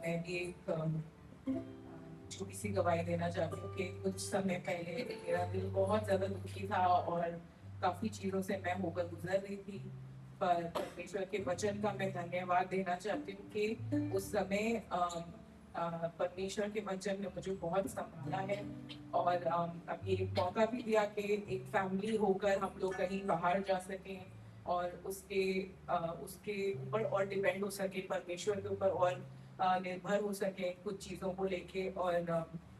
मैं भी एक छोटी सी गवाही देना चाहती हूँ कि कुछ समय पहले मेरा दिल बहुत ज़्यादा दुखी था और काफ़ी चीज़ों से मैं होकर गुजर रही थी। पर परमेश्वर के वचन का मैं धन्यवाद देना चाहती हूँ कि उस समय परमेश्वर के वचन ने मुझे बहुत संभाला है और अभी एक मौका भी दिया कि एक फैमिली होकर हम लोग कहीं बाहर जा सकें और उसके ऊपर और डिपेंड हो सके, परमेश्वर के ऊपर और निर्भर हो सके कुछ चीज़ों को लेके। और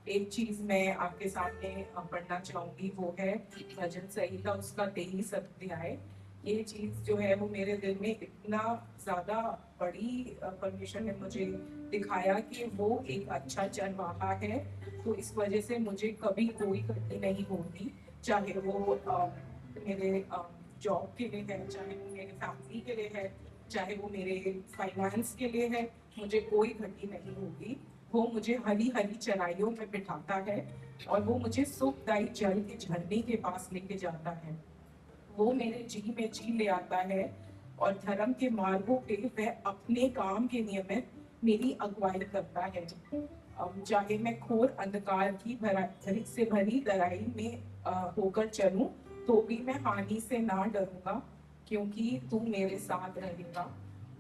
एक चीज़ मैं आपके सामने पढ़ना चाहूँगी, वो है भजन संहिता उसका 23 अध्याय। ये चीज़ जो है वो मेरे दिल में इतना ज़्यादा बड़ी परमेश्वर ने मुझे दिखाया कि वो एक अच्छा चरवाहा है। तो इस वजह से मुझे कभी कोई कमी नहीं होती, चाहे वो मेरे जॉब के लिए है, चाहे वो मेरे फैमिली के लिए है, चाहे वो मेरे फाइनेंस के लिए है, मुझे कोई घटी नहीं होगी। वो मुझे हरी हरी चराइयों में बिठाता है और वो मुझे सुखदायी जल के झरने के पास लेके जाता है। वो मेरे जी में जी ले आता है और धर्म के मार्गों पे वह अपने काम के नियमित मेरी अगुवाई करता है। चाहे मैं घोर अंधकार की भरी से भरी तराई में होकर चलूं, तो भी मैं हानि से ना डरूंगा, क्योंकि तू मेरे साथ रहेगा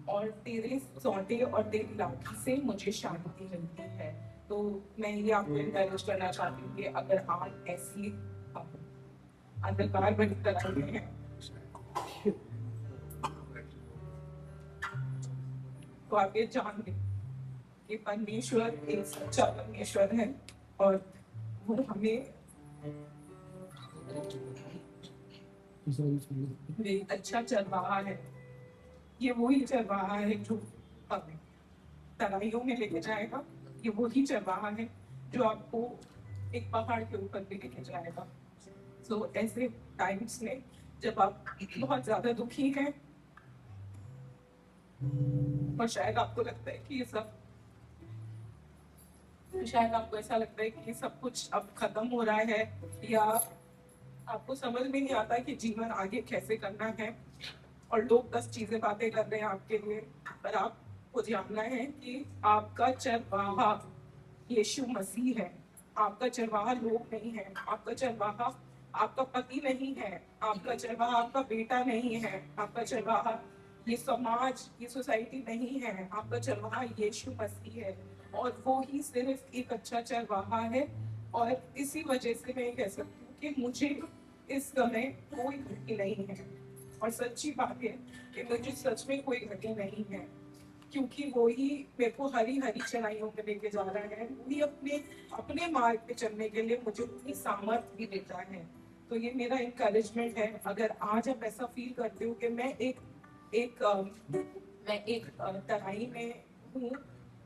और तेरे सौंटे और तेरी लाठी से मुझे शांति मिलती है। तो मैं ये आपको इनकरेज करना चाहती हूँ कि अगर आप ऐसी अंधकार भरी तराई में हैं, तो आप ये जान लें कि परमेश्वर एक सच्चा परमेश्वर है और वो हमें एक अच्छा चरवाहा है। ये वही चरवाहा है जो हमें तराइयों में लेके जाएगा। ये वही चरवाहा है जो आपको एक पहाड़ के ऊपर भी लेके जाएगा। सो ऐसे टाइम्स में जब आप बहुत ज्यादा दुखी हैं और शायद आपको लगता है कि ये सब, शायद आपको ऐसा लगता है कि ये सब कुछ अब खत्म हो रहा है, या आपको समझ में नहीं आता कि जीवन आगे कैसे करना है और लोग 10 चीजें बातें कर रहे हैं आपके लिए, पर आपको जानना है कि आपका चरवाहा यीशु मसीह है। आपका चरवाहा लोग नहीं है, आपका चरवाहा आपका पति नहीं है, आपका चरवाहा आपका बेटा नहीं है, आपका चरवाहा ये समाज, ये सोसाइटी नहीं है, आपका चरवाहा यीशु मसीह है और वो ही सिर्फ एक अच्छा चरवाहा है। और इसी वजह से मैं कह सकती हूँ कि मुझे इस समय कोई घटी नहीं है। और सच्ची बात है कि मुझे सच में कोई घटी नहीं है, क्योंकि वो ही मेरे को हरी हरी चढ़ाइयों में लेके जा रहा है, वही अपने अपने मार्ग पे चलने के लिए मुझे उतनी सामर्थ्य भी देता है। तो ये मेरा इनकरेजमेंट है। अगर आज आप ऐसा फील करते हो कि एक मैं एक तराई में हूँ,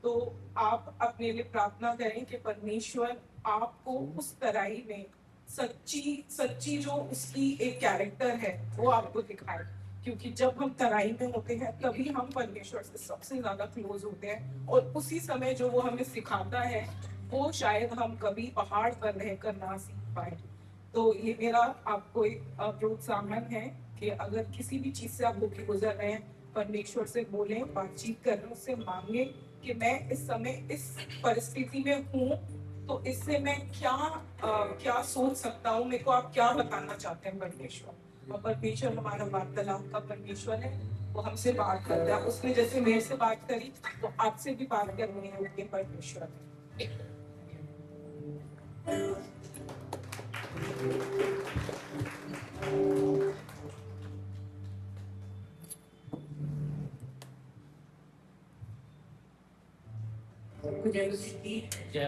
तो आप अपने लिए प्रार्थना करें कि परमेश्वर आपको उस तराई में सच्ची सच्ची जो उसकी एक कैरेक्टर है वो आपको दिखाए। क्योंकि जब हम तराई में होते हैं तभी हम परमेश्वर से सबसे ज्यादा क्लोज होते हैं, और उसी समय जो वो हमें सिखाता है वो शायद हम कभी पहाड़ पर रहकर ना सीख पाए। तो ये मेरा आपको एक प्रोत्साहन है कि अगर किसी भी चीज से आप होके गुजर रहे हैं, परमेश्वर से बोलें, बातचीत करें, उससे मांगे कि मैं इस समय इस परिस्थिति में हूँ, तो इससे मैं क्या सोच सकता हूँ, मेरे को आप क्या बताना चाहते हैं परमेश्वर। और परमेश्वर हमारा वार्तालाप का परमेश्वर है, वो हमसे बात करता है। उसने जैसे मेरे से बात करी तो आपसे भी बात करनी है, उनके परमेश्वर है। जय मसीह की।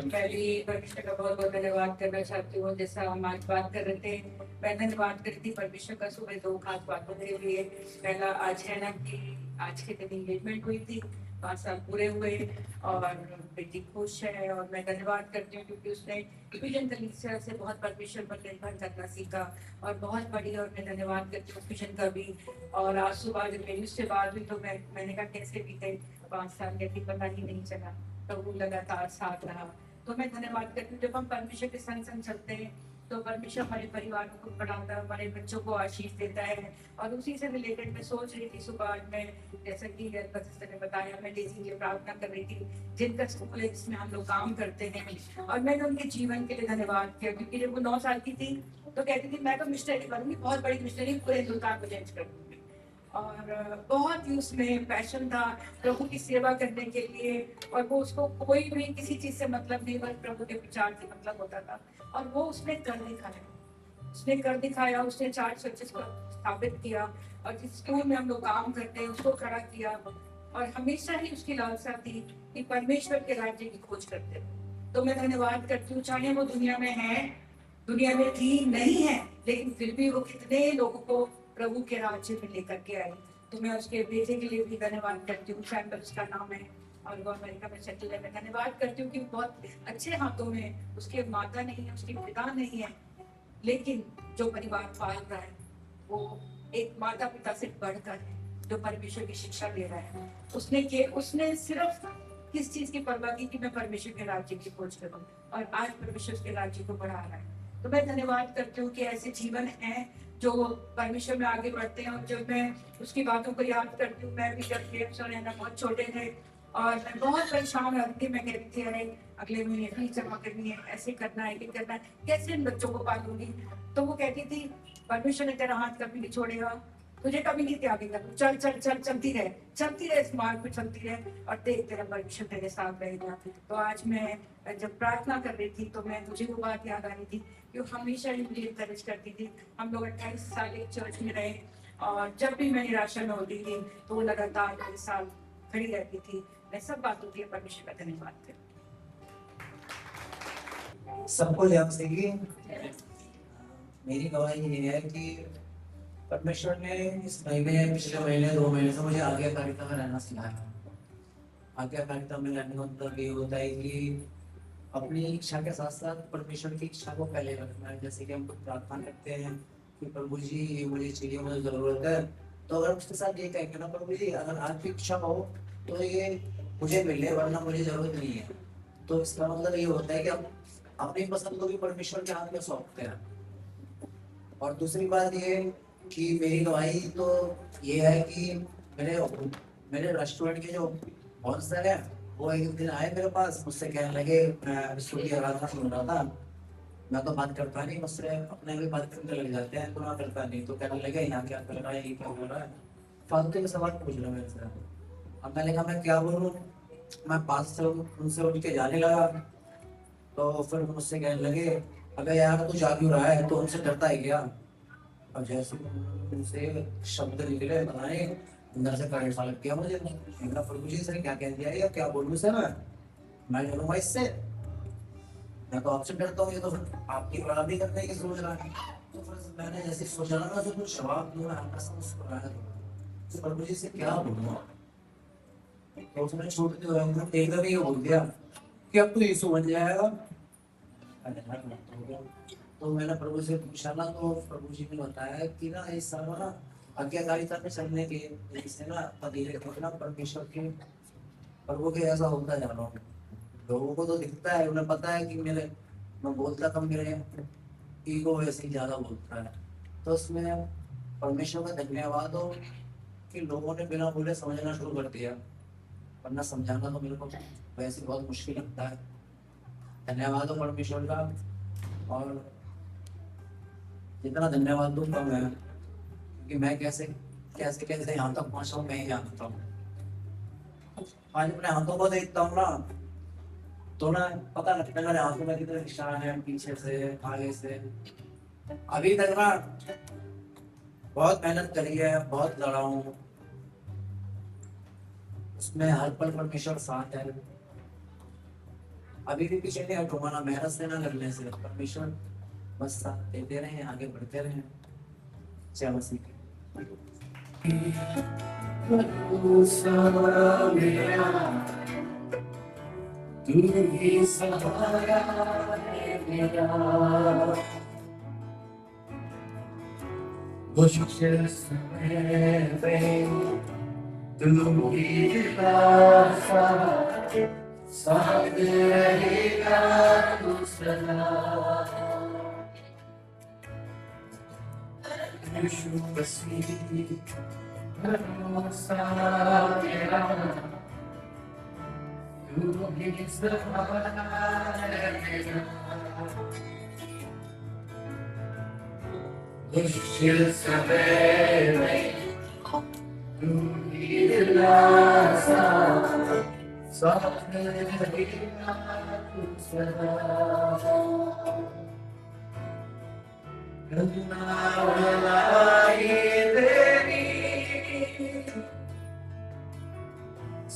मैं भी परमेश्वर का बहुत बहुत धन्यवाद करना चाहती हूँ। जैसा हम आज बात कर रहे थे, मैं धन्यवाद करी थी परमेश्वर का सुबह 2 खास बातों के लिए। पहला आज है ना कि आज के दिन एंगेजमेंट हुई थी, 5 साल पूरे हुए और बेटी खुश है। और मैं धन्यवाद करती हूँ क्योंकि उसने विजन कलीसिया से बहुत परमेश्वर पर निर्भर करना सीखा और बहुत बड़ी। और मैं धन्यवाद करती हूँ विजन का भी। और आज सुबह जब मेरी उससे बात हुई तो मैंने कहा कैसे बीते 5 साल, कहती पता ही नहीं चला, तो वो लगातार साथ रहा। तो मैं धन्यवाद करती हूँ जब हम परमेश्वर के संग संग चलते हैं तो परमेश्वर हमारे परिवार को बढ़ाता है, हमारे बच्चों को आशीष देता है। और उसी से रिलेटेड मैं सोच रही थी सुबह आज मैं, जैसा कि सिस्टर ने बताया, मैं डेजी के लिए प्रार्थना कर रही थी जिनका स्कूल है जिसमें हम लोग काम करते हैं। और मैंने उनके जीवन के लिए धन्यवाद किया, क्योंकि जब वो 9 साल की थी तो कहती थी मैं तो मिशनरी बनूंगी, बहुत बड़ी मिशनरी, पूरे हिंदुस्तान को चेंज कर दूंगी। और बहुत ही उसमें पैशन था प्रभु की सेवा करने के लिए। और वो उसको कोई भी किसी चीज से मतलब नहीं, बस प्रभु के विचार से मतलब होता था। और वो उसने कर दिखाया, उसने कर दिखाया, उसने 4 चर्चेस को स्थापित किया और जिस स्कूल में हम लोग काम करते हैं उसको खड़ा किया। और हमेशा ही उसकी लालसा थी कि परमेश्वर के राज्य की खोज करते हैं। तो मैं धन्यवाद करती हूँ, चाहे वो दुनिया में है, दुनिया में थी नहीं है, लेकिन फिर भी वो कितने लोगों को प्रभु के राज्य में लेकर के आई। तो मैं उसके बेटे के लिए भी धन्यवाद करती हूँ, सैम्पल उसका नाम है और वो अमेरिका में सेटल है। मैं धन्यवाद करती हूँ कि बहुत अच्छे हाथों में, उसके माता नहीं है, उसके पिता नहीं है, लेकिन जो परिवार पाल रहा है वो एक माता पिता से बढ़कर है, जो परमेश्वर की शिक्षा दे रहा है। उसने सिर्फ किस चीज की परवाह की कि मैं परमेश्वर के राज्य की खोज करूं, और आज परमेश्वर के राज्य को बढ़ा रहा है। तो मैं धन्यवाद करती हूँ कि ऐसे जीवन हैं जो परमेश्वर में आगे बढ़ते हैं। और जब मैं उसकी बातों को याद करती हूँ, मैं भी जब गेम्स और रहना बहुत छोटे थे और मैं बहुत परेशान रहती थी, मैं कहती थी अरे अगले महीने फीस जमा करनी है, ऐसे करना है, ये करना है, कैसे इन बच्चों को पालूंगी। तो वो कहती थी परमेश्वर ने तेरा हाथ कभी नहीं छोड़ेगा, तुझे कभी नहीं त्यागेगा, तू चल चल चल चलती रहे इस मार्ग पे चलती रहे और देख तेरा परमेश्वर तेरे साथ रहेगा। तो आज मैं जब प्रार्थना कर रही थी तो मैं मुझे वो बात याद आ रही थी कि वो हमेशा ही मुझे इंकरेज करती थी। हम लोग 28 साल एक चर्च में रहे और जब भी मैं निराशा में होती थी तो वो लगातार मेरे साथ खड़ी रहती थी। मैं सब बातों के लिए परमेश्वर का धन्यवाद करती हूँ। सबको ध्यान से कि मेरी गवाही ये है कि परमेश्वर ने इस महीने, पिछले महीने 2 महीने से मुझे आज्ञाकारिता में रहना सिखाया। आज्ञाकारिता में रहने का मतलब ये होता है कि अपनी इच्छा के साथ साथ परमेश्वर की इच्छा को पहले रखना है। जैसे कि हम प्रार्थना करते हैं कि प्रभु जी ये मुझे चाहिए, मुझे जरूरत है, तो अगर उसके साथ ये कहेंगे ना प्रभु जी अगर आपकी इच्छा हो तो ये मुझे मिले, वरना मुझे जरूरत नहीं है, तो इसका मतलब ये होता है कि हम अपनी पसंद को भी परमेश्वर के हाथ में सौंपते हैं। और दूसरी बात ये कि मेरी गवाही तो ये है कि मेरे रेस्टोरेंट के जो ऑनर है वो एक दिन आए मेरे पास, मुझसे कहने लगे, मैं स्टूडियो आराधना सुन रहा था, मैं तो बात करता नहीं, मुझसे अपने भी बात करने लग जाते हैं, तो मैं करता नहीं। तो कहने लगे यहाँ क्या कर रहा है, ये क्या हो रहा है, फालतू के सवाल पूछ रहे मेरे से। अब मैंने कहा मैं क्या बोलूँ, मैं पास से उनसे उठ के जाने लगा। तो फिर मुझसे कहने लगे अबे यार तू जा क्यों रहा है, तो उनसे डरता है क्या। अब जैसे उनसे शब्द निकले बनाए, अंदर से करंट सा लग गया मुझे। मैंने प्रभु जी से क्या कह दिया या क्या बोलूं से मैं डरूंगा इससे, मैं तो आपसे डरता हूँ, ये तो फिर आपकी बराबरी करने की सोच रहा है। तो फिर मैंने जैसे सोचा ना तो कुछ जवाब दूंगा, हल्का सा मुस्कुराया तो प्रभु जी से क्या बोलूंगा। तो उसने छोड़ते हुए एकदम ही बोल दिया कि अब तो यीशु बन जाएगा। तो मैंने प्रभु से पूछा ना, तो प्रभु जी ने बताया कि ना इस साल ना आज्ञाकारिता में चलने के इससे ना धीरे धीरे परमेश्वर के प्रभु के ऐसा होता जा रहा हूँ। लोगों को तो दिखता है, उन्हें पता है कि मैं बोलता कम, मेरे ईगो वैसे ही ज्यादा बोलता है। तो उसमें परमेश्वर का धन्यवाद हो कि लोगों ने बिना बोले समझना शुरू कर दिया, वरना समझाना तो मेरे को वैसे बहुत मुश्किल लगता है। धन्यवाद हो परमेश्वर का, और जितना धन्यवाद दूँ कम है, क्योंकि मैं कैसे कैसे कैसे यहाँ तक पहुँचा हूँ मैं ही जानता हूँ। आज अपने हाथों को देखता हूँ ना तो ना पता लगता है मेरे हाथों में कितने निशान है, पीछे से आगे से। अभी तक ना बहुत मेहनत करी है, बहुत लड़ा हूँ, उसमें हर पल परमेश्वर साथ है। अभी भी पीछे नहीं हटूंगा, ना मेहनत से ना लगने से, परमेश्वर बस साथ देते रहे, आगे बढ़ते रहे। जय मसीह। तू ही सहारा है मेरा, मुश्किल समय पे तू ही दिलासा, साथ रहेगा तू सदा। यीशु मसीह भरोसा मेरा तू ही सहारा मेरा मुश्किल समय में तू ही दिलासा साथ रहेगा तू सदा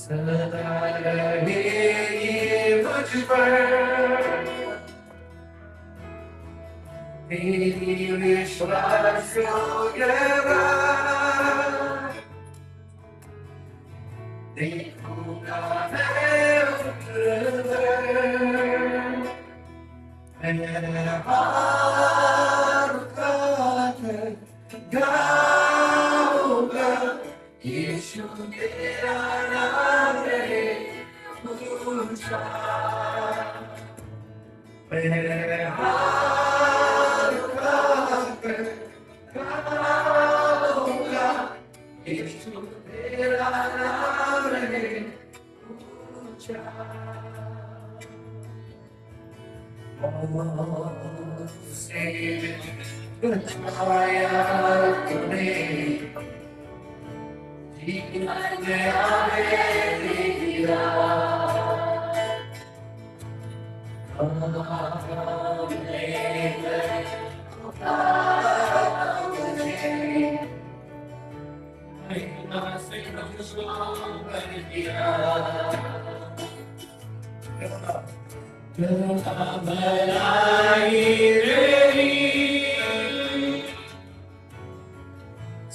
सदा रहेगी मुझ पर तेरी विश्वास योग्यता देखूंगा मैं गाऊंगा यीशु तेरा नाम रहे ऊंचा मैं हार उठाकर गाऊंगा यीशु तेरा नाम रहे ऊंचा से बताया तूने जीने आए तेरा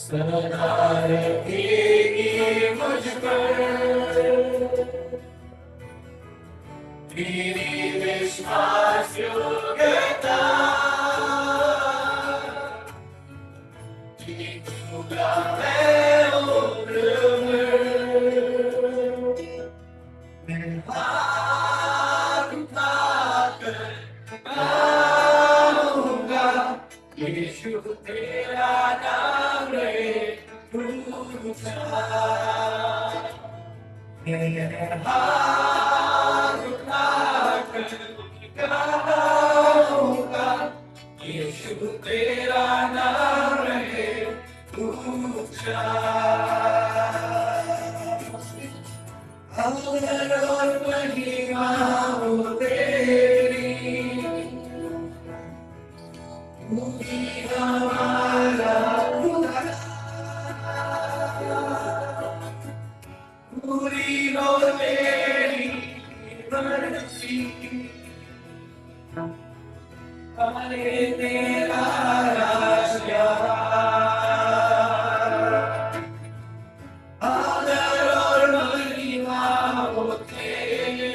सदा रहेगी मुझ पर तेरी विश्वास योग्यता जीतूंगा मैं उम्र मैं हाथ उठाकर गाऊंगा यीशु तेरा नाम रहे ऊंचा मैं हाथ उठाकर गाऊंगा यीशु तेरा नाम रहे ऊंचा आदर और महिमा हो तेरी तू ही हमारा खुदा पूरी हो तेरी मर्जी हरे तेरा राजा आदर और महिमा हो तेरी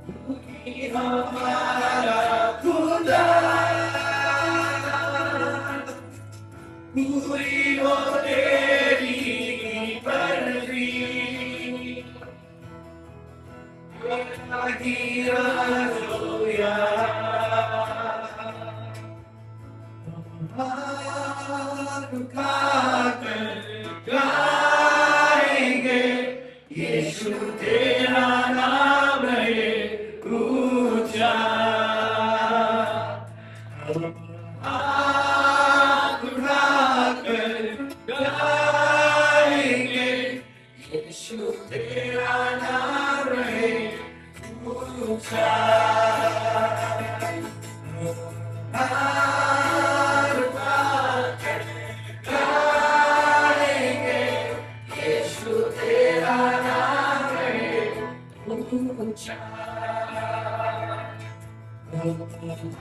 तू ही हमारा खुदा पूरी हो तेरी मर्जी हालेलुया हाथ उठाकर गाएंगे यीशु तेरा नाम है ऊंचा हाथ उठाकर गाएंगे यीशु तेरा नाम है ऊंचा हाथ उठाकर गाएंगे यीशु तेरा नाम है ऊंचा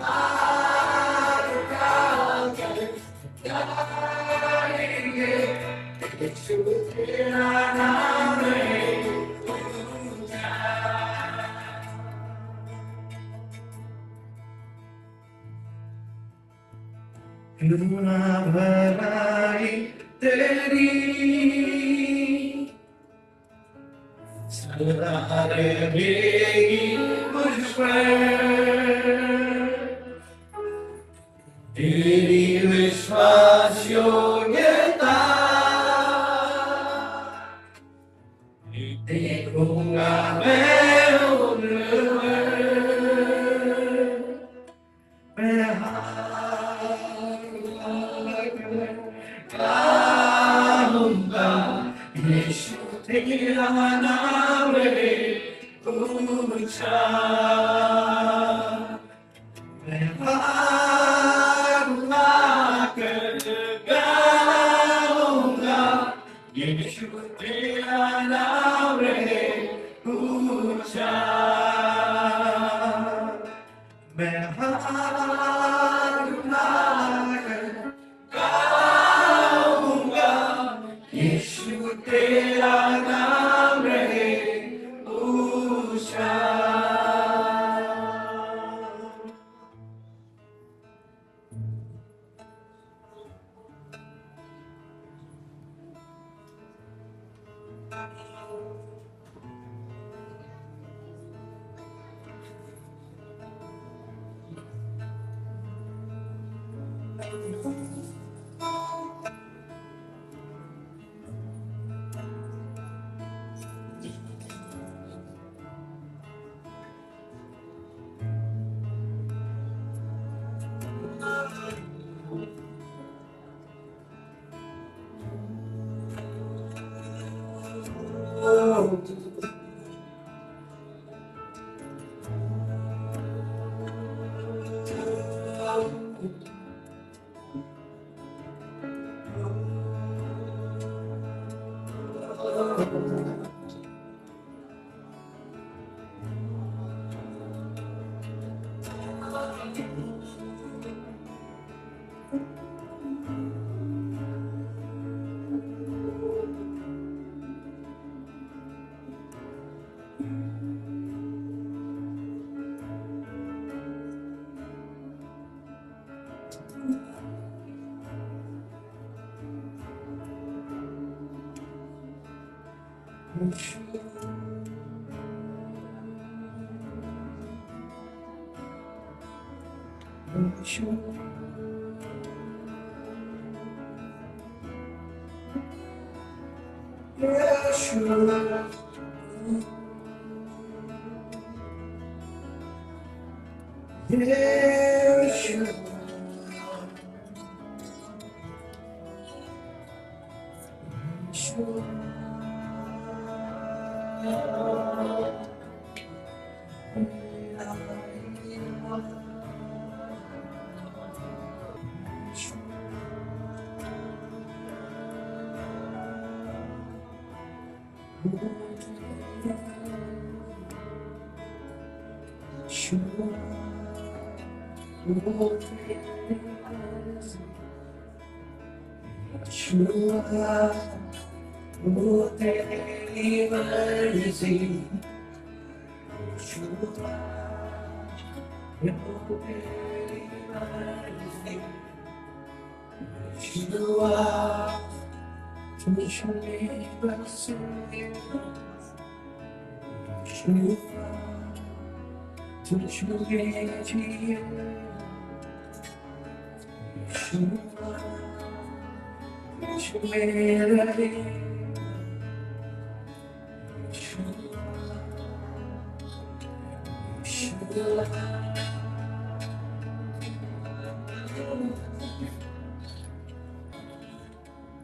हाथ उठाकर गाएंगे यीशु तेरा नाम है ऊंचा करुणा भलाई तेरी सदा रहेगी मुझ पर तेरी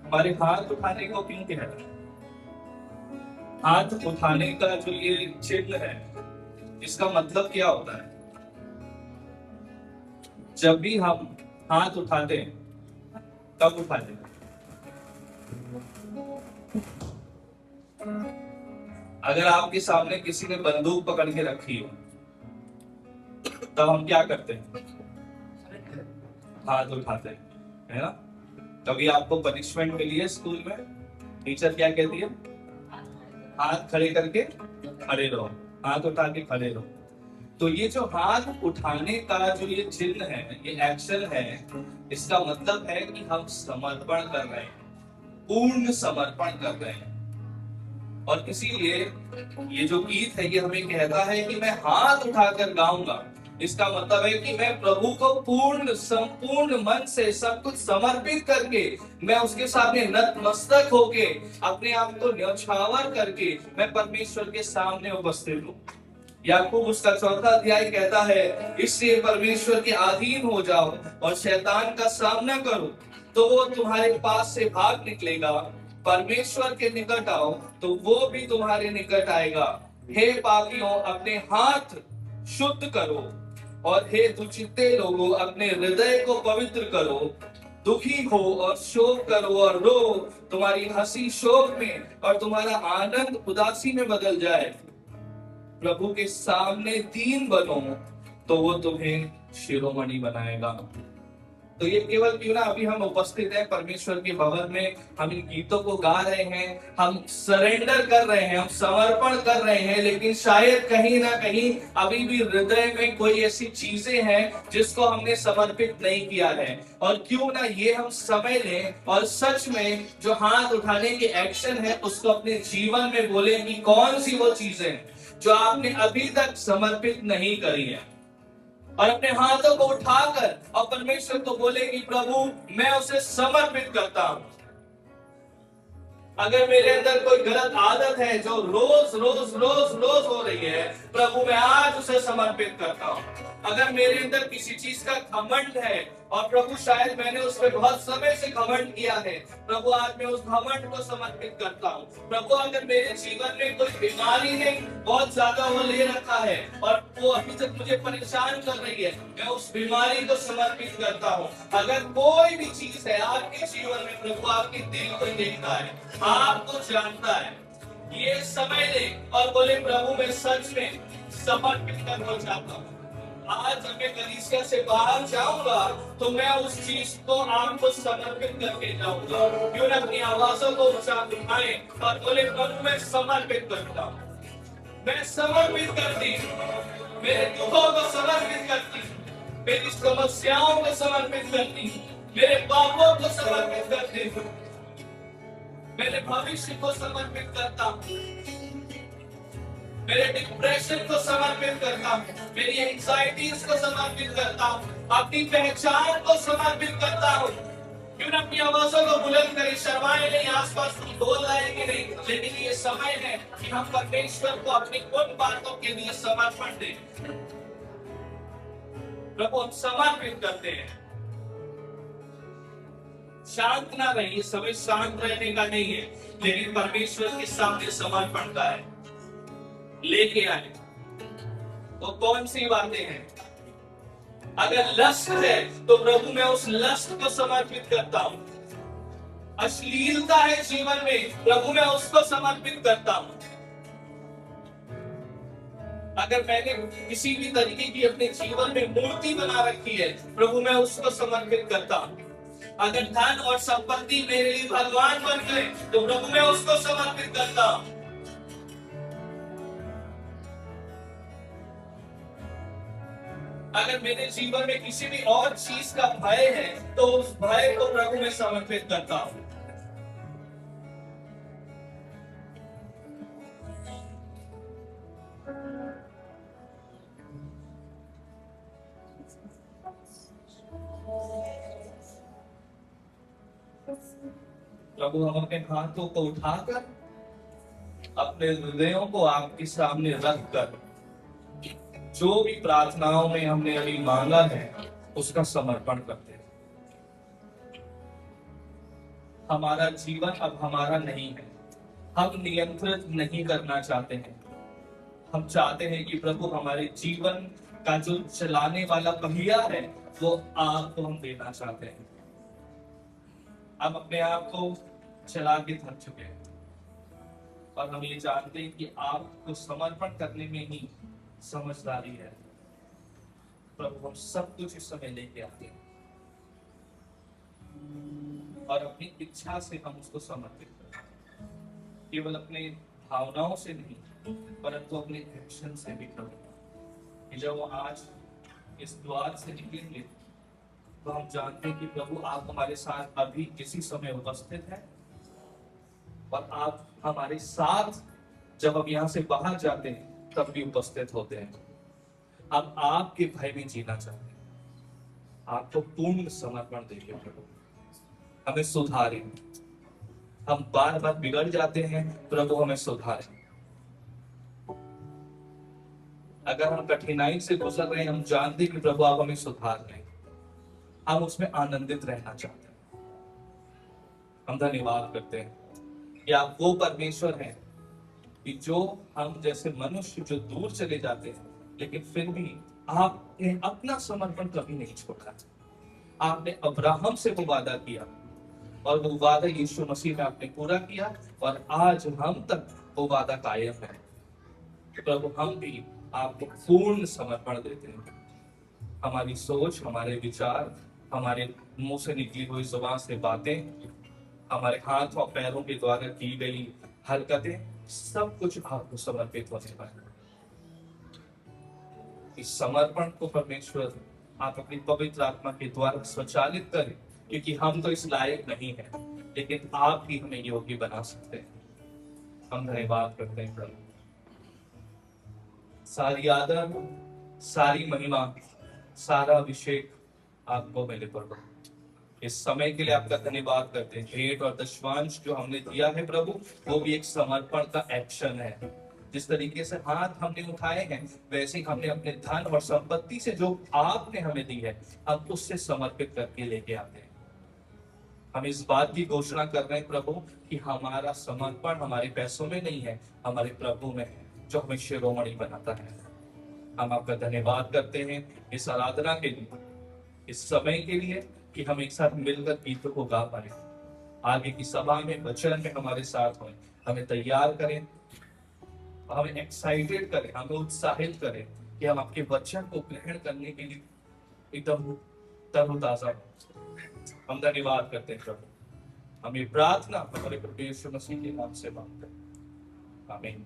हमारे हाथ उठाने को क्यों कहते हैं? हाथ उठाने का जो ये चिन्ह है, इसका मतलब क्या होता है? जब भी हम हाथ उठाते हैं, कब उठाते हैं? अगर आपके सामने किसी ने बंदूक पकड़ के रखी हो, तब हम क्या करते हैं? हाथ उठाते हैं, है ना? कभी आपको पनिशमेंट मिली है स्कूल में? टीचर क्या कहती है? हाथ खड़े करके खड़े रहो, हाथ उठा के खड़े रहो। तो ये जो हाथ उठाने का जो ये चिन्ह है, ये एक्शन है, इसका मतलब है कि हम समर्पण कर रहे हैं, पूर्ण समर्पण कर रहे हैं। और इसीलिए ये जो गीत है, ये हमें कहता है कि मैं हाथ उठाकर गाऊंगा। इसका मतलब है कि मैं प्रभु को पूर्ण संपूर्ण मन से सब कुछ समर्पित करके, मैं उसके सामने नतमस्तक होके, अपने आप को न्यौछावर करके मैं परमेश्वर के सामने उपस्थित हूँ। याकूब उसका 4 अध्याय कहता है, इसलिए परमेश्वर के अधीन हो जाओ और शैतान का सामना करो तो वो तुम्हारे पास से भाग निकलेगा। परमेश्वर के निकट आओ तो वो भी तुम्हारे निकट आएगा। हे पापियों, अपने हाथ शुद्ध करो, और हे दुचित्ते लोगों, अपने हृदय को पवित्र करो। दुखी हो और शोक करो और रो, तुम्हारी हंसी शोक में और तुम्हारा आनंद उदासी में बदल जाए। प्रभु के सामने दीन बनो तो वो तुम्हें शिरोमणि बनाएगा। तो ये केवल क्यों ना अभी हम उपस्थित हैं परमेश्वर के भवन में, हम इन गीतों को गा रहे हैं, हम सरेंडर कर रहे हैं, हम समर्पण कर रहे हैं, लेकिन शायद कहीं ना कहीं अभी भी हृदय में कोई ऐसी चीजें हैं जिसको हमने समर्पित नहीं किया है। और क्यों ना ये हम समय लें और सच में जो हाथ उठाने के एक्शन है उसको अपने जीवन में बोले कि कौन सी वो चीजें जो आपने अभी तक समर्पित नहीं करी है, और अपने हाथों को उठाकर और परमेश्वर को बोले कि प्रभु मैं उसे समर्पित करता हूं। अगर मेरे अंदर कोई गलत आदत है जो रोज रोज रोज रोज हो रही है, प्रभु मैं आज उसे समर्पित करता हूं। अगर मेरे अंदर किसी चीज का घमंड है और प्रभु शायद मैंने उस पर बहुत समय से घमंड किया है, प्रभु आज मैं उस घमंड को समर्पित करता हूँ। प्रभु अगर मेरे जीवन में कोई बीमारी है बहुत ज्यादा वो ले रखा है और वो अभी तक मुझे परेशान कर रही है, मैं उस बीमारी को समर्पित करता हूँ। अगर कोई भी चीज है आपके जीवन में, प्रभु आपके दिल को देखता है, आपको जानता है, ये समय ले और बोले प्रभु मैं सच में समर्पित करना चाहता हूँ। आज जब मैं कलीसिया से बाहर जाऊंगा तो मैं उस चीज को आपको समर्पित करके जाऊंगा। क्यों ना अपनी आवाजों को उठाएं और बोले प्रभु मैं समर्पित करता हूँ, मैं समर्पित करती हूँ, मेरे दुखों को समर्पित करती हूँ, मेरी समस्याओं को समर्पित करती हूँ, मेरे पापों को समर्पित करती हूँ, मेरे भविष्य को समर्पित करता हूँ, मेरे डिप्रेशन को समर्पित करता हूँ, मेरी एंजाइटीज को समर्पित करता हूँ, अपनी पहचान को समर्पित करता हूँ। क्यों ना अपनी आवाजों को बुलंद करें, शर्माए नहीं, आसपास बोल आएंगे नहीं, लेकिन ये समय है कि हम परमेश्वर को अपनी उन बातों के लिए समर्पण दें। प्रभु हम समर्पित करते हैं। शांत ना रहिए, समय शांत रहने का नहीं है, लेकिन परमेश्वर के सामने समर्पण का है। लेके आए वो कौन सी बातें हैं? अगर लस्ट है तो प्रभु मैं उस लस्ट को समर्पित करता हूं। अश्लीलता है जीवन में, प्रभु मैं उसको समर्पित करता हूं। अगर मैंने किसी भी तरीके की अपने जीवन में मूर्ति बना रखी है, प्रभु मैं उसको समर्पित करता हूं। अगर धन और संपत्ति मेरे लिए भगवान बन गए तो प्रभु मैं उसको समर्पित करता हूं। अगर मेरे जीवन में किसी भी और चीज का भय है तो उस भय को प्रभु में समर्पित करता हूं। प्रभु हम अपने हाथों को उठाकर अपने हृदयों को आपके सामने रखकर जो भी प्रार्थनाओं में हमने अभी मांगा है उसका समर्पण करते हैं। हमारा जीवन अब हमारा नहीं है, हम नियंत्रित नहीं करना चाहते हैं। हम चाहते हैं कि प्रभु हमारे जीवन का जो चलाने वाला पहिया है वो आपको हम देना चाहते हैं। हम अपने आप को चला के थक चुके हैं और हम ये जानते हैं कि आपको समर्पण करने में ही समझदारी है। प्रभु हम सब कुछ इस समय लेके आते हैं और अपनी इच्छा से हम उसको समर्पित करते हैं, केवल अपने भावनाओं से नहीं परंतु अपने एक्शन से भी। प्रभु कि जब वो आज इस द्वार से निकलेंगे तो हम जानते हैं कि प्रभु आप हमारे साथ अभी इसी समय उपस्थित हैं और आप हमारे साथ जब हम यहाँ से बाहर जाते हैं तब भी उपस्थित होते हैं। हम आपके भय में जीना चाहते हैं, आपको पूर्ण समर्पण देंगे प्रभु। हमें सुधारें, हम बार बार बिगड़ जाते हैं, प्रभु हमें सुधारें। अगर हम कठिनाई से गुजर रहे हैं, हम जानते हैं कि प्रभु आप हमें सुधार रहे हैं, हम उसमें आनंदित रहना चाहते हैं। हम धन्यवाद करते हैं कि आप वो परमेश्वर हैं कि जो हम जैसे मनुष्य जो दूर चले जाते हैं, लेकिन फिर भी आपने अपना समर्पण कभी नहीं छोड़ा। आपने अब्राहम से वो वादा किया और वो वादा यीशु मसीह में आपने पूरा किया, और आज हम तक वो वादा कायम है। प्रभु हम भी आपको पूर्ण समर्पण देते हैं। हमारी सोच, हमारे विचार, हमारे मुंह से निकली हुई जुबान से बातें, हमारे हाथ और पैरों के द्वारा की गई हरकतें, सब कुछ आपको समर्पित होने पाए। इस समर्पण को परमेश्वर आप अपनी पवित्र आत्मा के द्वारा स्वचालित करें, क्योंकि हम तो इस लायक नहीं है, लेकिन आप ही हमें योग्य बना सकते हैं। हम धन्यवाद करते हैं प्रभु। सारी आदर, सारी महिमा, सारा अभिषेक आपको मिले प्रभु। इस समय के लिए आपका धन्यवाद करते हैं। भेंट और दशवांश जो हमने दिया है प्रभु, वो भी एक समर्पण का एक्शन है। जिस तरीके से हाथ हमने उठाए हैं, वैसे ही हमने अपने धन और संपत्ति से जो आपने हमें दी है, हम उससे समर्पित करके लेके आते हैं। हम इस बात की घोषणा कर रहे हैं प्रभु कि हमारा समर्पण हमारे पैसों में नहीं है, हमारे प्रभु में है, जो हमें शिरोमणि बनाता है। हम आपका धन्यवाद करते हैं इस आराधना के लिए, इस समय के लिए कि हम एक साथ मिलकर गीतों को गा पाए। आगे की सभा में, वचन में हमारे साथ हों, हमें तैयार करें, हमें एक्साइटेड करें, हमें उत्साहित करें कि हम आपके वचन को ग्रहण करने के लिए एकदम तरोताजा हों। हम धन्यवाद करते हैं प्रभु। हम ये प्रार्थना हमारे प्रभु यीशु मसीह के नाम से मांगते हैं, आमीन।